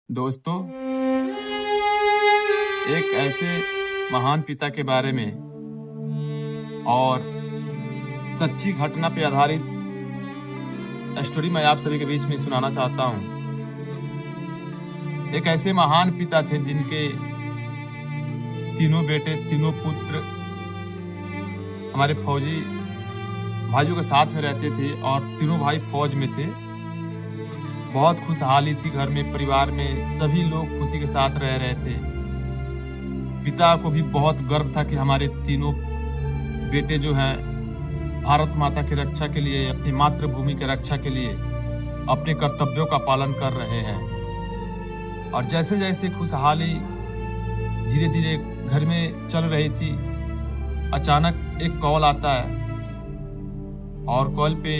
दोस्तों, एक ऐसे महान पिता के बारे में और सच्ची घटना पे आधारित स्टोरी मैं आप सभी के बीच में सुनाना चाहता हूँ। एक ऐसे महान पिता थे जिनके तीनों बेटे, तीनों पुत्र हमारे फौजी भाइयों के साथ में रहते थे और तीनों भाई फौज में थे। बहुत खुशहाली थी घर में, परिवार में सभी लोग खुशी के साथ रह रहे थे। पिता को भी बहुत गर्व था कि हमारे तीनों बेटे जो हैं भारत माता की रक्षा के लिए, अपनी मातृभूमि की रक्षा के लिए अपने कर्तव्यों का पालन कर रहे हैं। और जैसे जैसे खुशहाली धीरे धीरे घर में चल रही थी, अचानक एक कॉल आता है और कॉल पे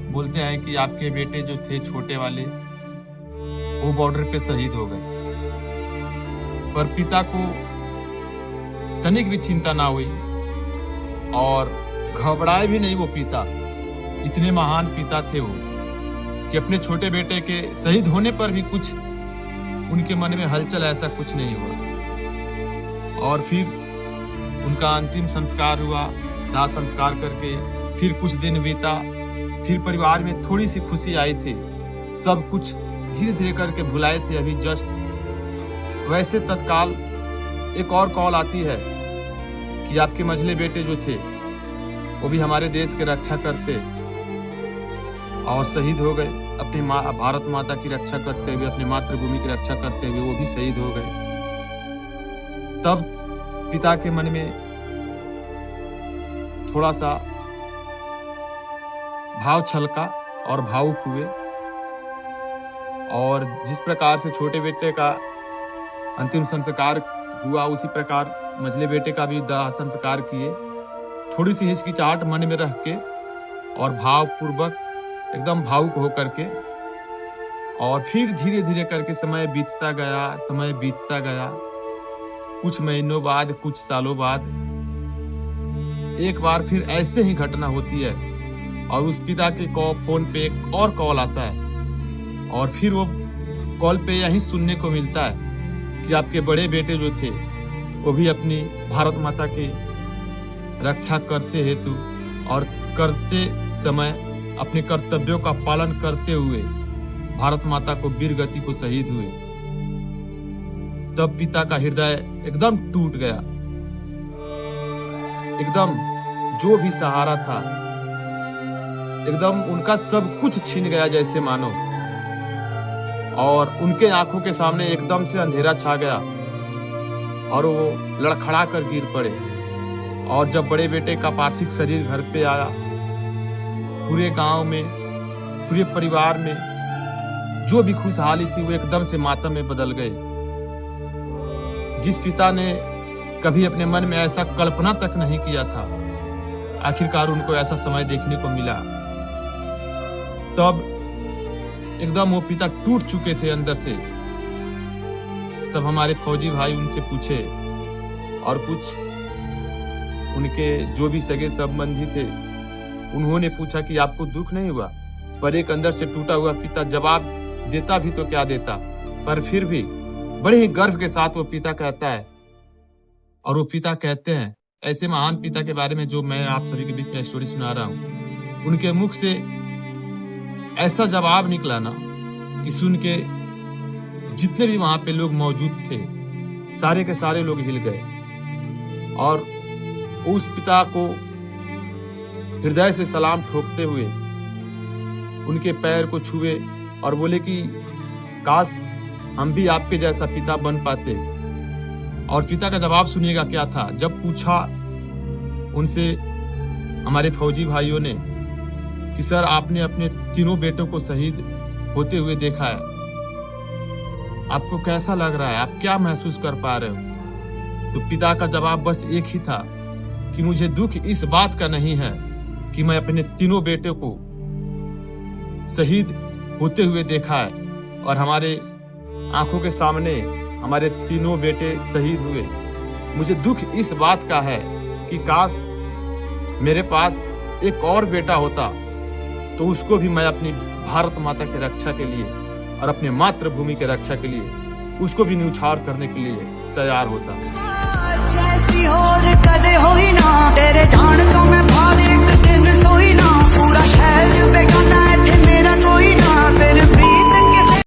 बोलते हैं कि आपके बेटे जो थे छोटे वाले, वो बॉर्डर पे शहीद हो गए। पर पिता को तनिक भी चिंता ना हुई और घबराए भी नहीं वो पिता। इतने महान पिता थे वो कि अपने छोटे बेटे के शहीद होने पर भी कुछ उनके मन में हलचल, ऐसा कुछ नहीं हुआ। और फिर उनका अंतिम संस्कार हुआ। दाह संस्कार करके फिर कुछ दिन बीता, फिर परिवार में थोड़ी सी खुशी आई थी। सब कुछ धीरे धीरे करके भुलाए थे अभी जस्ट। वैसे तत्काल एक और कॉल आती है कि आपके मझले बेटे जो थे वो भी हमारे देश की रक्षा करते और शहीद हो गए। अपनी भारत माता की रक्षा करते हुए, अपनी मातृभूमि की रक्षा करते हुए वो भी शहीद हो गए। तब पिता के मन में थोड़ा सा भाव छलका और भावुक हुए। और जिस प्रकार से छोटे बेटे का अंतिम संस्कार हुआ, उसी प्रकार मझले बेटे का भी दाह संस्कार किए। थोड़ी सी हिचकिचाहट मन में रख के और भावपूर्वक एकदम भावुक होकर के। और फिर धीरे धीरे करके समय बीतता गया। कुछ महीनों बाद, कुछ सालों बाद एक बार फिर ऐसे ही घटना होती है और उस पिता के फोन पे एक और कॉल आता है। और फिर वो कॉल पे यही सुनने को मिलता है कि आपके बड़े बेटे जो थे वो भी अपनी भारत माता की रक्षा करते हेतु और करते समय अपने कर्तव्यों का पालन करते हुए भारत माता को वीर गति को शहीद हुए। तब पिता का हृदय एकदम टूट गया। एकदम जो भी सहारा था, एकदम उनका सब कुछ छिन गया जैसे मानो। और उनके आंखों के सामने एकदम से अंधेरा छा गया और वो लड़खड़ा कर गिर पड़े। और जब बड़े बेटे का पार्थिव शरीर घर पे आया, पूरे गांव में, पूरे परिवार में जो भी खुशहाली थी वो एकदम से मातम में बदल गई। जिस पिता ने कभी अपने मन में ऐसा कल्पना तक नहीं किया था, आखिरकार उनको ऐसा समय देखने को मिला। तब एकदम वो पिता टूट चुके थे अंदर से। तब हमारे फौजी भाई उनसे पूछे और कुछ उनके जो भी सगे संबंधी थे उन्होंने पूछा कि आपको दुख नहीं हुआ? पर एक अंदर से टूटा हुआ पिता जवाब देता भी तो क्या देता, पर फिर भी बड़े ही गर्व के साथ वो पिता कहता है। और वो पिता कहते हैं, ऐसे महान पिता के बारे में जो मैं आप सभी के बीच में स्टोरी सुना रहा हूँ, उनके मुख से ऐसा जवाब निकला ना कि सुन के जितने भी वहां पे लोग मौजूद थे, सारे के सारे लोग हिल गए। और उस पिता को हृदय से सलाम ठोकते हुए उनके पैर को छुए और बोले कि काश हम भी आपके जैसा पिता बन पाते। और पिता का जवाब सुनिएगा क्या था। जब पूछा उनसे हमारे फौजी भाइयों ने कि सर, आपने अपने तीनों बेटों को शहीद होते हुए देखा है, आपको कैसा लग रहा है, आप क्या महसूस कर पा रहे हो? तो पिता का जवाब बस एक ही था कि मुझे दुख इस बात का नहीं है कि मैं अपने तीनों बेटों को शहीद होते हुए देखा है और हमारे आंखों के सामने हमारे तीनों बेटे शहीद हुए। मुझे दुख इस बात का है कि काश मेरे पास एक और बेटा होता तो उसको भी मैं अपनी भारत माता की रक्षा के लिए और अपने मातृभूमि की रक्षा के लिए उसको भी न्यौछावर करने के लिए तैयार होता। जैसी होर कदे होई ना